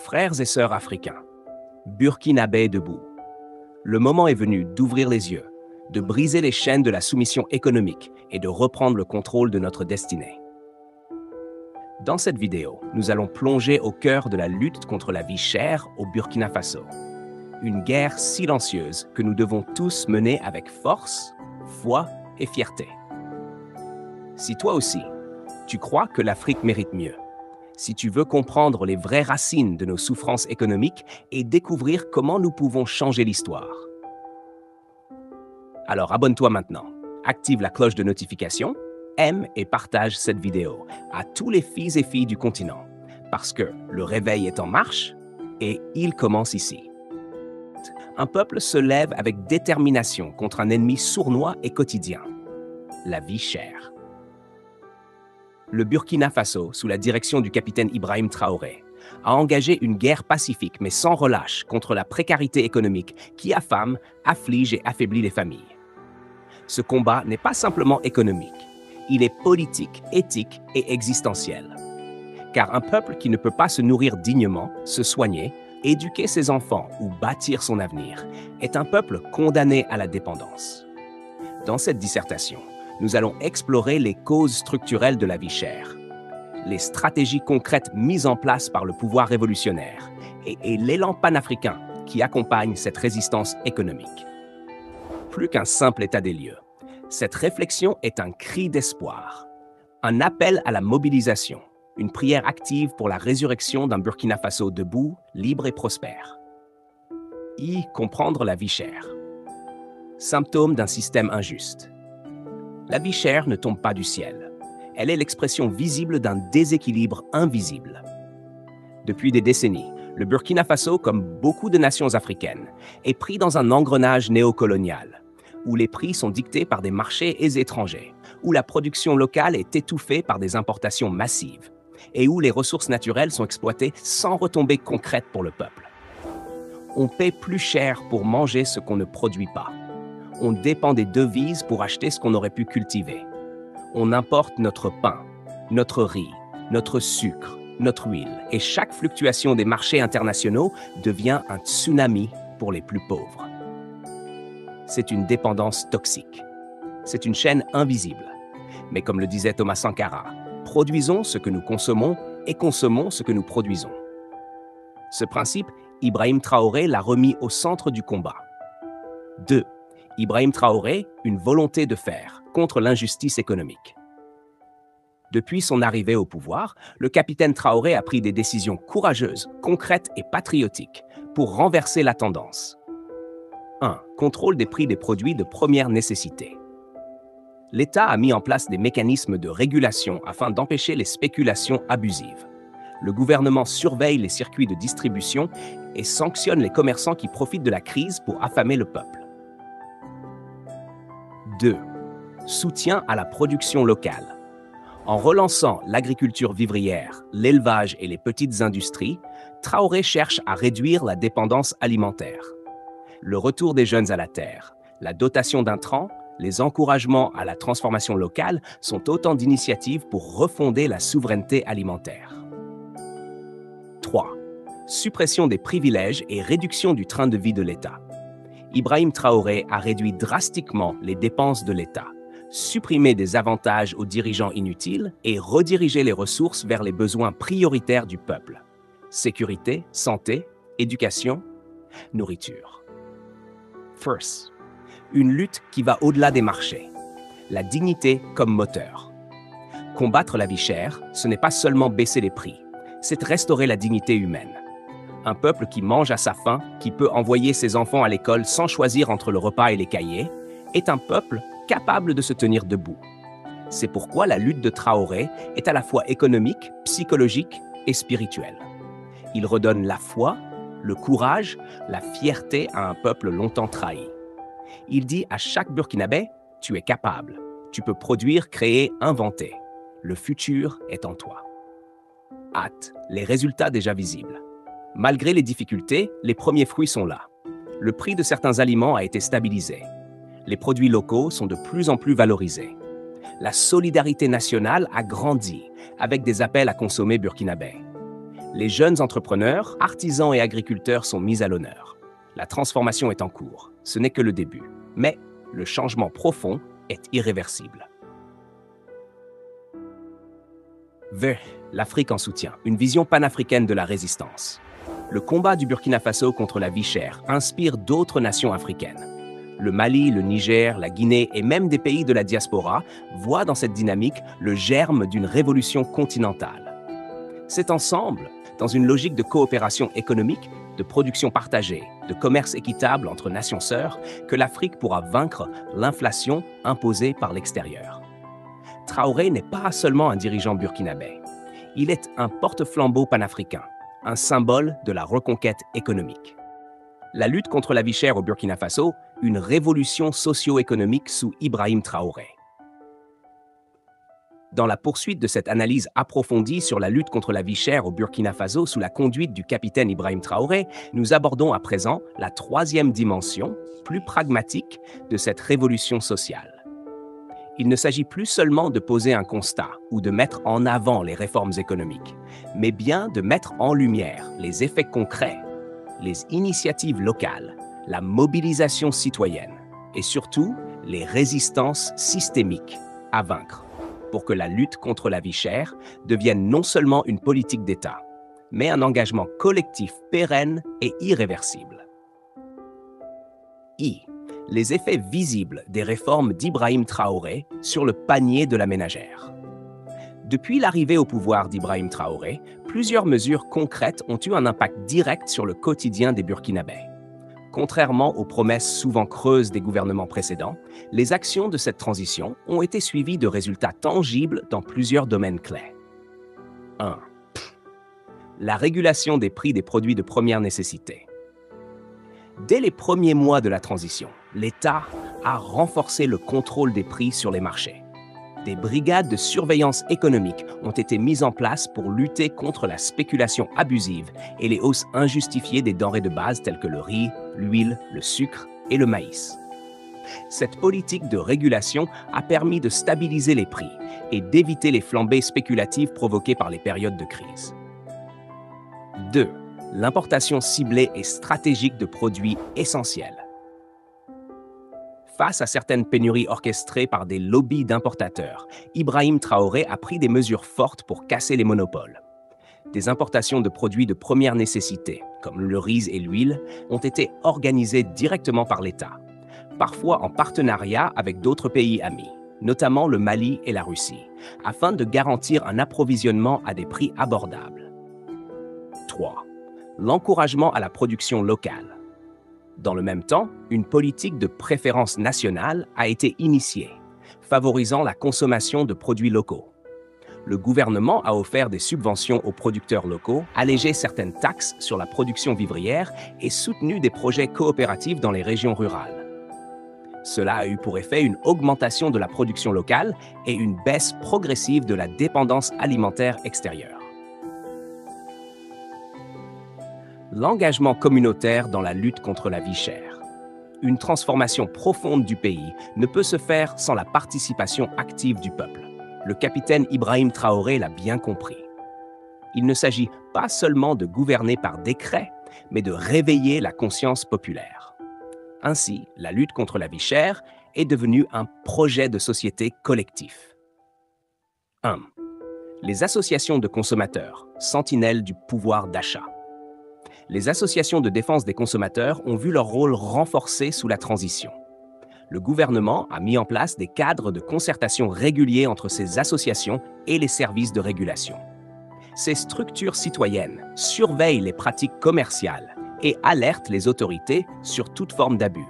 Frères et sœurs africains, Burkinabés debout. Le moment est venu d'ouvrir les yeux, de briser les chaînes de la soumission économique et de reprendre le contrôle de notre destinée. Dans cette vidéo, nous allons plonger au cœur de la lutte contre la vie chère au Burkina Faso. Une guerre silencieuse que nous devons tous mener avec force, foi et fierté. Si toi aussi, tu crois que l'Afrique mérite mieux, si tu veux comprendre les vraies racines de nos souffrances économiques et découvrir comment nous pouvons changer l'histoire, alors abonne-toi maintenant, active la cloche de notification, aime et partage cette vidéo à tous les fils et filles du continent, parce que le réveil est en marche et il commence ici. Un peuple se lève avec détermination contre un ennemi sournois et quotidien, la vie chère. Le Burkina Faso, sous la direction du capitaine Ibrahim Traoré, a engagé une guerre pacifique mais sans relâche contre la précarité économique qui affame, afflige et affaiblit les familles. Ce combat n'est pas simplement économique, il est politique, éthique et existentiel. Car un peuple qui ne peut pas se nourrir dignement, se soigner, éduquer ses enfants ou bâtir son avenir est un peuple condamné à la dépendance. Dans cette dissertation, nous allons explorer les causes structurelles de la vie chère, les stratégies concrètes mises en place par le pouvoir révolutionnaire et l'élan panafricain qui accompagne cette résistance économique. Plus qu'un simple état des lieux, cette réflexion est un cri d'espoir, un appel à la mobilisation, une prière active pour la résurrection d'un Burkina Faso debout, libre et prospère. Comprendre la vie chère. Symptôme d'un système injuste. La vie chère ne tombe pas du ciel. Elle est l'expression visible d'un déséquilibre invisible. Depuis des décennies, le Burkina Faso, comme beaucoup de nations africaines, est pris dans un engrenage néocolonial, où les prix sont dictés par des marchés étrangers, où la production locale est étouffée par des importations massives, et où les ressources naturelles sont exploitées sans retombées concrètes pour le peuple. On paie plus cher pour manger ce qu'on ne produit pas. On dépend des devises pour acheter ce qu'on aurait pu cultiver. On importe notre pain, notre riz, notre sucre, notre huile, et chaque fluctuation des marchés internationaux devient un tsunami pour les plus pauvres. C'est une dépendance toxique. C'est une chaîne invisible. Mais comme le disait Thomas Sankara, produisons ce que nous consommons et consommons ce que nous produisons. Ce principe, Ibrahim Traoré l'a remis au centre du combat. 2. Ibrahim Traoré, une volonté de faire contre l'injustice économique. Depuis son arrivée au pouvoir, le capitaine Traoré a pris des décisions courageuses, concrètes et patriotiques pour renverser la tendance. 1. Contrôle des prix des produits de première nécessité. L'État a mis en place des mécanismes de régulation afin d'empêcher les spéculations abusives. Le gouvernement surveille les circuits de distribution et sanctionne les commerçants qui profitent de la crise pour affamer le peuple. 2. Soutien à la production locale. En relançant l'agriculture vivrière, l'élevage et les petites industries, Traoré cherche à réduire la dépendance alimentaire. Le retour des jeunes à la terre, la dotation d'intrants, les encouragements à la transformation locale sont autant d'initiatives pour refonder la souveraineté alimentaire. 3. Suppression des privilèges et réduction du train de vie de l'État. Ibrahim Traoré a réduit drastiquement les dépenses de l'État, supprimé des avantages aux dirigeants inutiles et redirigé les ressources vers les besoins prioritaires du peuple. Sécurité, santé, éducation, nourriture. First. Une lutte qui va au-delà des marchés. La dignité comme moteur. Combattre la vie chère, ce n'est pas seulement baisser les prix, c'est restaurer la dignité humaine. Un peuple qui mange à sa faim, qui peut envoyer ses enfants à l'école sans choisir entre le repas et les cahiers, est un peuple capable de se tenir debout. C'est pourquoi la lutte de Traoré est à la fois économique, psychologique et spirituelle. Il redonne la foi, le courage, la fierté à un peuple longtemps trahi. Il dit à chaque Burkinabé, tu es capable, tu peux produire, créer, inventer. Le futur est en toi. Hâte, les résultats déjà visibles. Malgré les difficultés, les premiers fruits sont là. Le prix de certains aliments a été stabilisé. Les produits locaux sont de plus en plus valorisés. La solidarité nationale a grandi avec des appels à consommer burkinabé. Les jeunes entrepreneurs, artisans et agriculteurs sont mis à l'honneur. La transformation est en cours, ce n'est que le début. Mais le changement profond est irréversible. L'Afrique en soutien, une vision panafricaine de la résistance. Le combat du Burkina Faso contre la vie chère inspire d'autres nations africaines. Le Mali, le Niger, la Guinée et même des pays de la diaspora voient dans cette dynamique le germe d'une révolution continentale. C'est ensemble, dans une logique de coopération économique, de production partagée, de commerce équitable entre nations sœurs, que l'Afrique pourra vaincre l'inflation imposée par l'extérieur. Traoré n'est pas seulement un dirigeant burkinabé. Il est un porte-flambeau panafricain, un symbole de la reconquête économique. La lutte contre la vie chère au Burkina Faso, une révolution socio-économique sous Ibrahim Traoré. Dans la poursuite de cette analyse approfondie sur la lutte contre la vie chère au Burkina Faso sous la conduite du capitaine Ibrahim Traoré, nous abordons à présent la troisième dimension, plus pragmatique, de cette révolution sociale. Il ne s'agit plus seulement de poser un constat ou de mettre en avant les réformes économiques, mais bien de mettre en lumière les effets concrets, les initiatives locales, la mobilisation citoyenne et surtout les résistances systémiques à vaincre pour que la lutte contre la vie chère devienne non seulement une politique d'État, mais un engagement collectif pérenne et irréversible. Les effets visibles des réformes d'Ibrahim Traoré sur le panier de la ménagère. Depuis l'arrivée au pouvoir d'Ibrahim Traoré, plusieurs mesures concrètes ont eu un impact direct sur le quotidien des Burkinabés. Contrairement aux promesses souvent creuses des gouvernements précédents, les actions de cette transition ont été suivies de résultats tangibles dans plusieurs domaines clés. 1. La régulation des prix des produits de première nécessité. Dès les premiers mois de la transition, l'État a renforcé le contrôle des prix sur les marchés. Des brigades de surveillance économique ont été mises en place pour lutter contre la spéculation abusive et les hausses injustifiées des denrées de base telles que le riz, l'huile, le sucre et le maïs. Cette politique de régulation a permis de stabiliser les prix et d'éviter les flambées spéculatives provoquées par les périodes de crise. 2. L'importation ciblée et stratégique de produits essentiels. Face à certaines pénuries orchestrées par des lobbies d'importateurs, Ibrahim Traoré a pris des mesures fortes pour casser les monopoles. Des importations de produits de première nécessité, comme le riz et l'huile, ont été organisées directement par l'État, parfois en partenariat avec d'autres pays amis, notamment le Mali et la Russie, afin de garantir un approvisionnement à des prix abordables. 3. L'encouragement à la production locale. Dans le même temps, une politique de préférence nationale a été initiée, favorisant la consommation de produits locaux. Le gouvernement a offert des subventions aux producteurs locaux, allégé certaines taxes sur la production vivrière et soutenu des projets coopératifs dans les régions rurales. Cela a eu pour effet une augmentation de la production locale et une baisse progressive de la dépendance alimentaire extérieure. L'engagement communautaire dans la lutte contre la vie chère. Une transformation profonde du pays ne peut se faire sans la participation active du peuple. Le capitaine Ibrahim Traoré l'a bien compris. Il ne s'agit pas seulement de gouverner par décret, mais de réveiller la conscience populaire. Ainsi, la lutte contre la vie chère est devenue un projet de société collectif. 1. Les associations de consommateurs, sentinelles du pouvoir d'achat. Les associations de défense des consommateurs ont vu leur rôle renforcé sous la transition. Le gouvernement a mis en place des cadres de concertation réguliers entre ces associations et les services de régulation. Ces structures citoyennes surveillent les pratiques commerciales et alertent les autorités sur toute forme d'abus.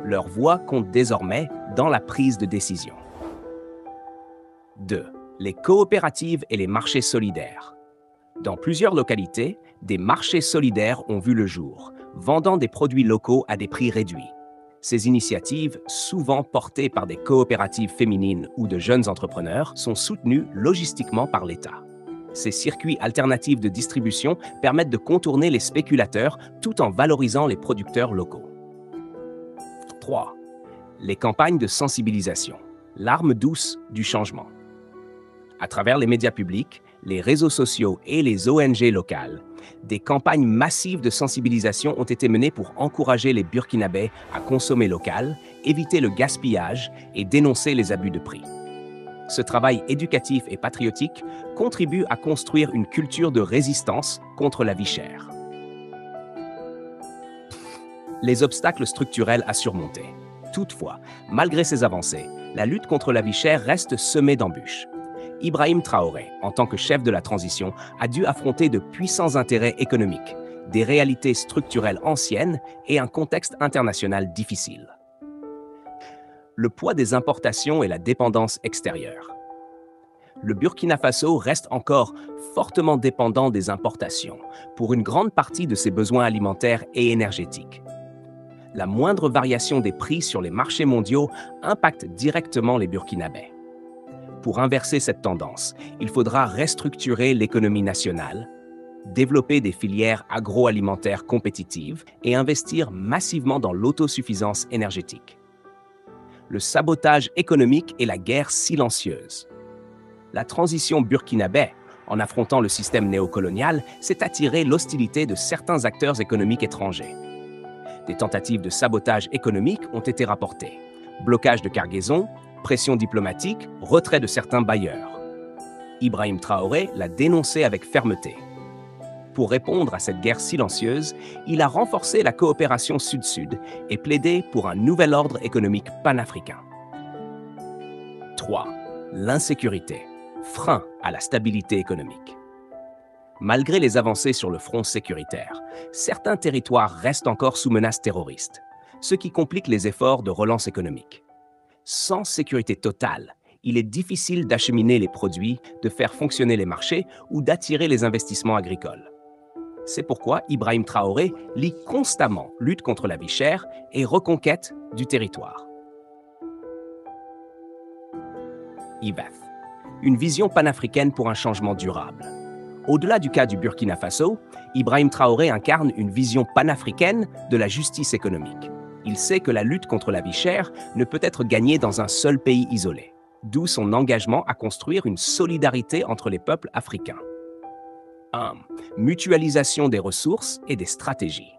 Leur voix compte désormais dans la prise de décision. 2. Les coopératives et les marchés solidaires. Dans plusieurs localités, des marchés solidaires ont vu le jour, vendant des produits locaux à des prix réduits. Ces initiatives, souvent portées par des coopératives féminines ou de jeunes entrepreneurs, sont soutenues logistiquement par l'État. Ces circuits alternatifs de distribution permettent de contourner les spéculateurs tout en valorisant les producteurs locaux. 3. Les campagnes de sensibilisation, l'arme douce du changement. À travers les médias publics, les réseaux sociaux et les ONG locales, des campagnes massives de sensibilisation ont été menées pour encourager les Burkinabés à consommer local, éviter le gaspillage et dénoncer les abus de prix. Ce travail éducatif et patriotique contribue à construire une culture de résistance contre la vie chère. Les obstacles structurels à surmonter. Toutefois, malgré ces avancées, la lutte contre la vie chère reste semée d'embûches. Ibrahim Traoré, en tant que chef de la transition, a dû affronter de puissants intérêts économiques, des réalités structurelles anciennes et un contexte international difficile. Le poids des importations et la dépendance extérieure. Le Burkina Faso reste encore fortement dépendant des importations pour une grande partie de ses besoins alimentaires et énergétiques. La moindre variation des prix sur les marchés mondiaux impacte directement les Burkinabés. Pour inverser cette tendance, il faudra restructurer l'économie nationale, développer des filières agroalimentaires compétitives et investir massivement dans l'autosuffisance énergétique. Le sabotage économique et la guerre silencieuse. La transition burkinabé, en affrontant le système néocolonial, s'est attiré l'hostilité de certains acteurs économiques étrangers. Des tentatives de sabotage économique ont été rapportées. Blocage de cargaisons, pression diplomatique, retrait de certains bailleurs. Ibrahim Traoré l'a dénoncé avec fermeté. Pour répondre à cette guerre silencieuse, il a renforcé la coopération Sud-Sud et plaidé pour un nouvel ordre économique panafricain. 3. L'insécurité, frein à la stabilité économique. Malgré les avancées sur le front sécuritaire, certains territoires restent encore sous menace terroriste, ce qui complique les efforts de relance économique. Sans sécurité totale, il est difficile d'acheminer les produits, de faire fonctionner les marchés ou d'attirer les investissements agricoles. C'est pourquoi Ibrahim Traoré lie constamment lutte contre la vie chère et reconquête du territoire. IBEF, une vision panafricaine pour un changement durable. Au-delà du cas du Burkina Faso, Ibrahim Traoré incarne une vision panafricaine de la justice économique. Il sait que la lutte contre la vie chère ne peut être gagnée dans un seul pays isolé, d'où son engagement à construire une solidarité entre les peuples africains. 1. Mutualisation des ressources et des stratégies.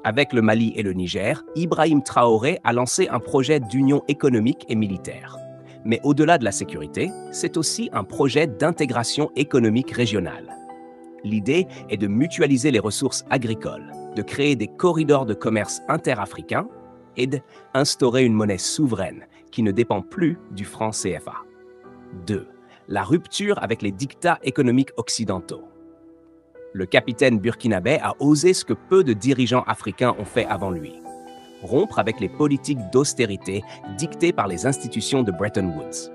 Avec le Mali et le Niger, Ibrahim Traoré a lancé un projet d'union économique et militaire. Mais au-delà de la sécurité, c'est aussi un projet d'intégration économique régionale. L'idée est de mutualiser les ressources agricoles, de créer des corridors de commerce interafricains et d'instaurer une monnaie souveraine qui ne dépend plus du franc CFA. 2. La rupture avec les dictats économiques occidentaux. Le capitaine burkinabé a osé ce que peu de dirigeants africains ont fait avant lui: rompre avec les politiques d'austérité dictées par les institutions de Bretton Woods.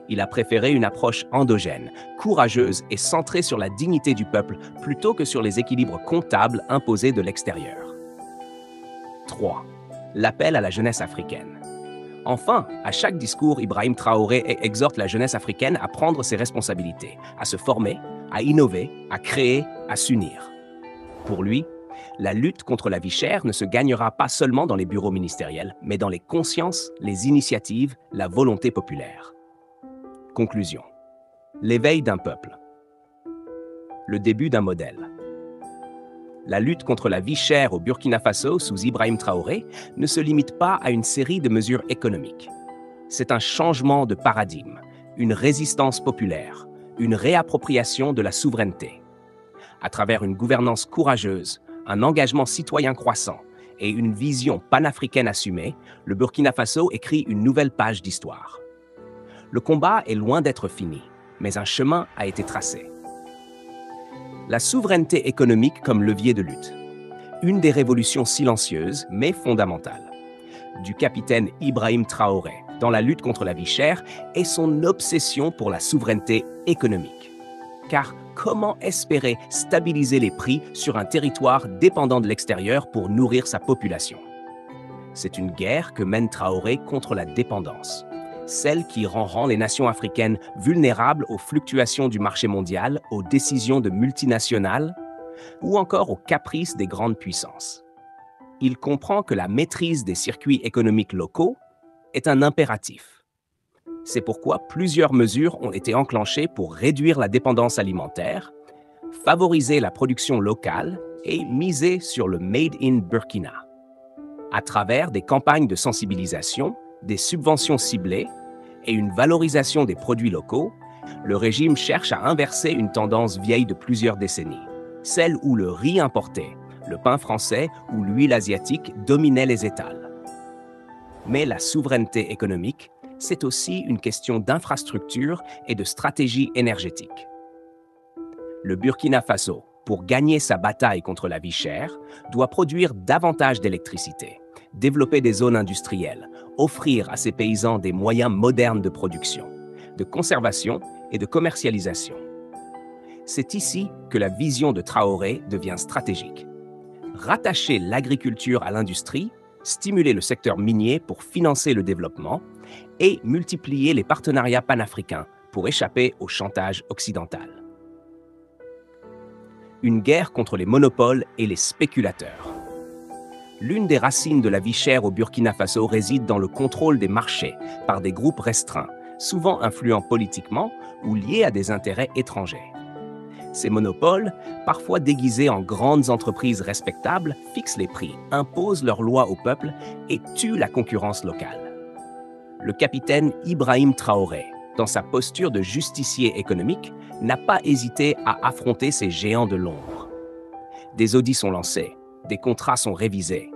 Il a préféré une approche endogène, courageuse et centrée sur la dignité du peuple plutôt que sur les équilibres comptables imposés de l'extérieur. 3. L'appel à la jeunesse africaine. Enfin, à chaque discours, Ibrahim Traoré exhorte la jeunesse africaine à prendre ses responsabilités, à se former, à innover, à créer, à s'unir. Pour lui, la lutte contre la vie chère ne se gagnera pas seulement dans les bureaux ministériels, mais dans les consciences, les initiatives, la volonté populaire. Conclusion. L'éveil d'un peuple. Le début d'un modèle. La lutte contre la vie chère au Burkina Faso sous Ibrahim Traoré ne se limite pas à une série de mesures économiques. C'est un changement de paradigme, une résistance populaire, une réappropriation de la souveraineté. À travers une gouvernance courageuse, un engagement citoyen croissant et une vision panafricaine assumée, le Burkina Faso écrit une nouvelle page d'histoire. Le combat est loin d'être fini, mais un chemin a été tracé. La souveraineté économique comme levier de lutte. Une des révolutions silencieuses, mais fondamentales, du capitaine Ibrahim Traoré dans la lutte contre la vie chère est son obsession pour la souveraineté économique. Car comment espérer stabiliser les prix sur un territoire dépendant de l'extérieur pour nourrir sa population? C'est une guerre que mène Traoré contre la dépendance, celle qui rend les nations africaines vulnérables aux fluctuations du marché mondial, aux décisions de multinationales ou encore aux caprices des grandes puissances. Il comprend que la maîtrise des circuits économiques locaux est un impératif. C'est pourquoi plusieurs mesures ont été enclenchées pour réduire la dépendance alimentaire, favoriser la production locale et miser sur le Made in Burkina. À travers des campagnes de sensibilisation, des subventions ciblées et une valorisation des produits locaux, le régime cherche à inverser une tendance vieille de plusieurs décennies, celle où le riz importé, le pain français ou l'huile asiatique dominaient les étals. Mais la souveraineté économique, c'est aussi une question d'infrastructure et de stratégie énergétique. Le Burkina Faso, pour gagner sa bataille contre la vie chère, doit produire davantage d'électricité, développer des zones industrielles, offrir à ses paysans des moyens modernes de production, de conservation et de commercialisation. C'est ici que la vision de Traoré devient stratégique. Rattacher l'agriculture à l'industrie, stimuler le secteur minier pour financer le développement et multiplier les partenariats panafricains pour échapper au chantage occidental. Une guerre contre les monopoles et les spéculateurs. L'une des racines de la vie chère au Burkina Faso réside dans le contrôle des marchés par des groupes restreints, souvent influents politiquement ou liés à des intérêts étrangers. Ces monopoles, parfois déguisés en grandes entreprises respectables, fixent les prix, imposent leurs lois au peuple et tuent la concurrence locale. Le capitaine Ibrahim Traoré, dans sa posture de justicier économique, n'a pas hésité à affronter ces géants de l'ombre. Des audits sont lancés, des contrats sont révisés,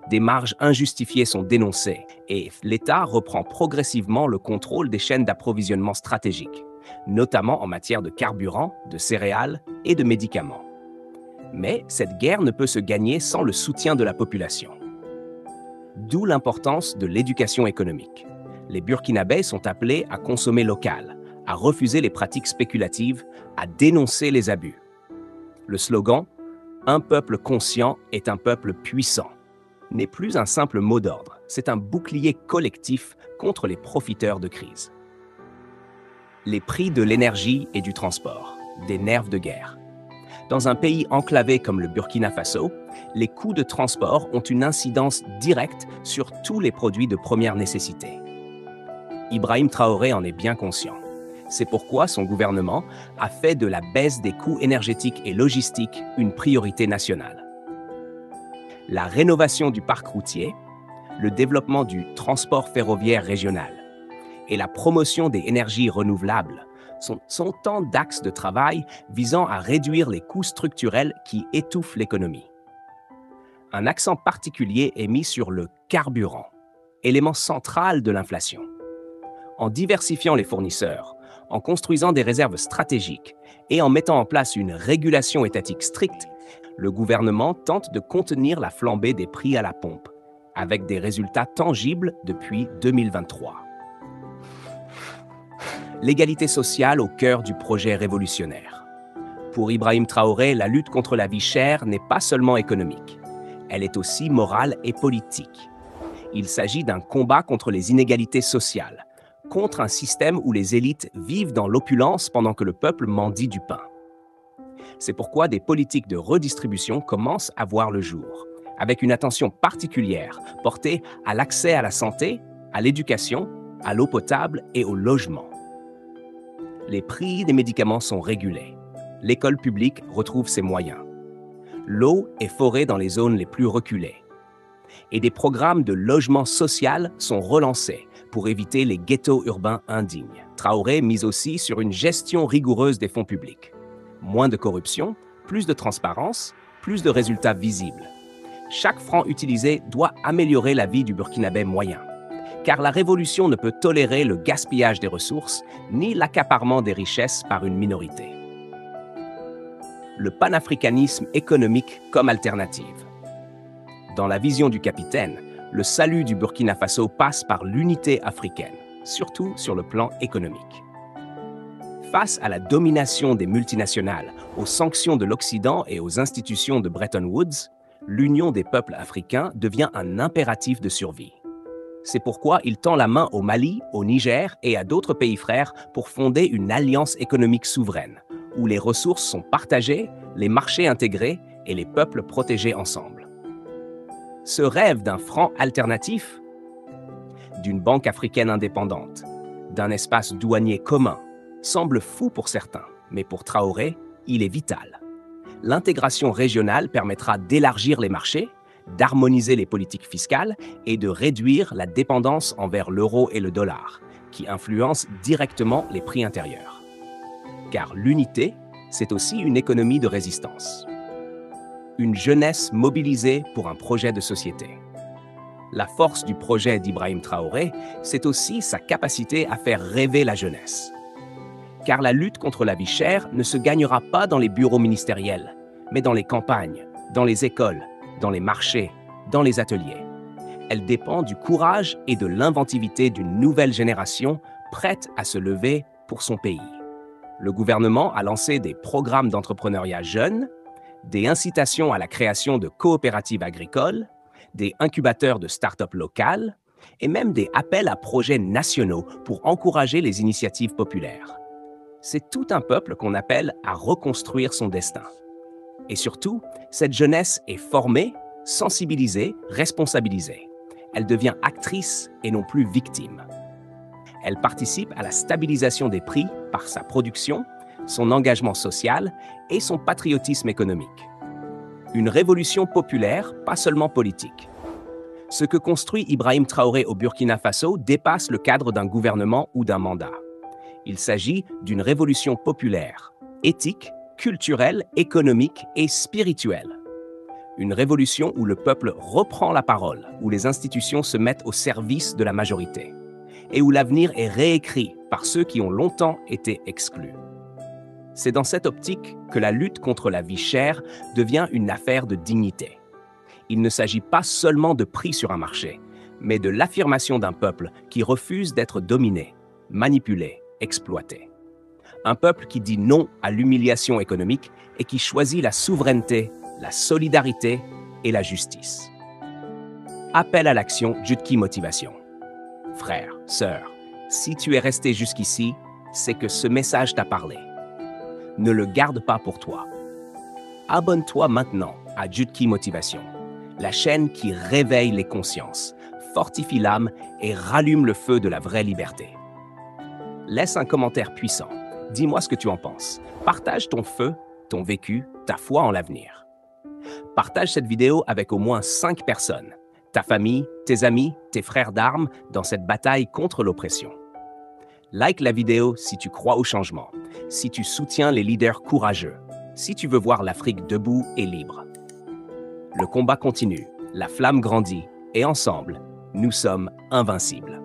des marges injustifiées sont dénoncées et l'État reprend progressivement le contrôle des chaînes d'approvisionnement stratégiques, notamment en matière de carburant, de céréales et de médicaments. Mais cette guerre ne peut se gagner sans le soutien de la population. D'où l'importance de l'éducation économique. Les Burkinabés sont appelés à consommer local, à refuser les pratiques spéculatives, à dénoncer les abus. Le slogan « Un peuple conscient est un peuple puissant » n'est plus un simple mot d'ordre, c'est un bouclier collectif contre les profiteurs de crise. Les prix de l'énergie et du transport, des nerfs de guerre. Dans un pays enclavé comme le Burkina Faso, les coûts de transport ont une incidence directe sur tous les produits de première nécessité. Ibrahim Traoré en est bien conscient. C'est pourquoi son gouvernement a fait de la baisse des coûts énergétiques et logistiques une priorité nationale. La rénovation du parc routier, le développement du transport ferroviaire régional et la promotion des énergies renouvelables sont autant d'axes de travail visant à réduire les coûts structurels qui étouffent l'économie. Un accent particulier est mis sur le carburant, élément central de l'inflation. En diversifiant les fournisseurs, en construisant des réserves stratégiques et en mettant en place une régulation étatique stricte, le gouvernement tente de contenir la flambée des prix à la pompe, avec des résultats tangibles depuis 2023. L'égalité sociale au cœur du projet révolutionnaire. Pour Ibrahim Traoré, la lutte contre la vie chère n'est pas seulement économique, elle est aussi morale et politique. Il s'agit d'un combat contre les inégalités sociales, contre un système où les élites vivent dans l'opulence pendant que le peuple mendie du pain. C'est pourquoi des politiques de redistribution commencent à voir le jour, avec une attention particulière portée à l'accès à la santé, à l'éducation, à l'eau potable et au logement. Les prix des médicaments sont régulés. L'école publique retrouve ses moyens. L'eau est forée dans les zones les plus reculées. Et des programmes de logement social sont relancés pour éviter les ghettos urbains indignes. Traoré mise aussi sur une gestion rigoureuse des fonds publics. Moins de corruption, plus de transparence, plus de résultats visibles. Chaque franc utilisé doit améliorer la vie du Burkinabé moyen. Car la révolution ne peut tolérer le gaspillage des ressources ni l'accaparement des richesses par une minorité. Le panafricanisme économique comme alternative. Dans la vision du capitaine, le salut du Burkina Faso passe par l'unité africaine, surtout sur le plan économique. Face à la domination des multinationales, aux sanctions de l'Occident et aux institutions de Bretton Woods, l'union des peuples africains devient un impératif de survie. C'est pourquoi il tend la main au Mali, au Niger et à d'autres pays frères pour fonder une alliance économique souveraine, où les ressources sont partagées, les marchés intégrés et les peuples protégés ensemble. Ce rêve d'un franc alternatif, d'une banque africaine indépendante, d'un espace douanier commun, semble fou pour certains, mais pour Traoré, il est vital. L'intégration régionale permettra d'élargir les marchés, d'harmoniser les politiques fiscales et de réduire la dépendance envers l'euro et le dollar, qui influencent directement les prix intérieurs. Car l'unité, c'est aussi une économie de résistance. Une jeunesse mobilisée pour un projet de société. La force du projet d'Ibrahim Traoré, c'est aussi sa capacité à faire rêver la jeunesse. Car la lutte contre la vie chère ne se gagnera pas dans les bureaux ministériels, mais dans les campagnes, dans les écoles, dans les marchés, dans les ateliers. Elle dépend du courage et de l'inventivité d'une nouvelle génération prête à se lever pour son pays. Le gouvernement a lancé des programmes d'entrepreneuriat jeunes, des incitations à la création de coopératives agricoles, des incubateurs de start-up locales et même des appels à projets nationaux pour encourager les initiatives populaires. C'est tout un peuple qu'on appelle à reconstruire son destin. Et surtout, cette jeunesse est formée, sensibilisée, responsabilisée. Elle devient actrice et non plus victime. Elle participe à la stabilisation des prix par sa production, son engagement social et son patriotisme économique. Une révolution populaire, pas seulement politique. Ce que construit Ibrahim Traoré au Burkina Faso dépasse le cadre d'un gouvernement ou d'un mandat. Il s'agit d'une révolution populaire, éthique, culturelle, économique et spirituelle. Une révolution où le peuple reprend la parole, où les institutions se mettent au service de la majorité, et où l'avenir est réécrit par ceux qui ont longtemps été exclus. C'est dans cette optique que la lutte contre la vie chère devient une affaire de dignité. Il ne s'agit pas seulement de prix sur un marché, mais de l'affirmation d'un peuple qui refuse d'être dominé, manipulé, exploité. Un peuple qui dit non à l'humiliation économique et qui choisit la souveraineté, la solidarité et la justice. Appel à l'action Jutki Motivation. Frère, sœur, si tu es resté jusqu'ici, c'est que ce message t'a parlé. Ne le garde pas pour toi. Abonne-toi maintenant à Jutki Motivation, la chaîne qui réveille les consciences, fortifie l'âme et rallume le feu de la vraie liberté. Laisse un commentaire puissant. Dis-moi ce que tu en penses. Partage ton feu, ton vécu, ta foi en l'avenir. Partage cette vidéo avec au moins 5 personnes. Ta famille, tes amis, tes frères d'armes dans cette bataille contre l'oppression. Like la vidéo si tu crois au changement, si tu soutiens les leaders courageux, si tu veux voir l'Afrique debout et libre. Le combat continue, la flamme grandit et ensemble, nous sommes invincibles.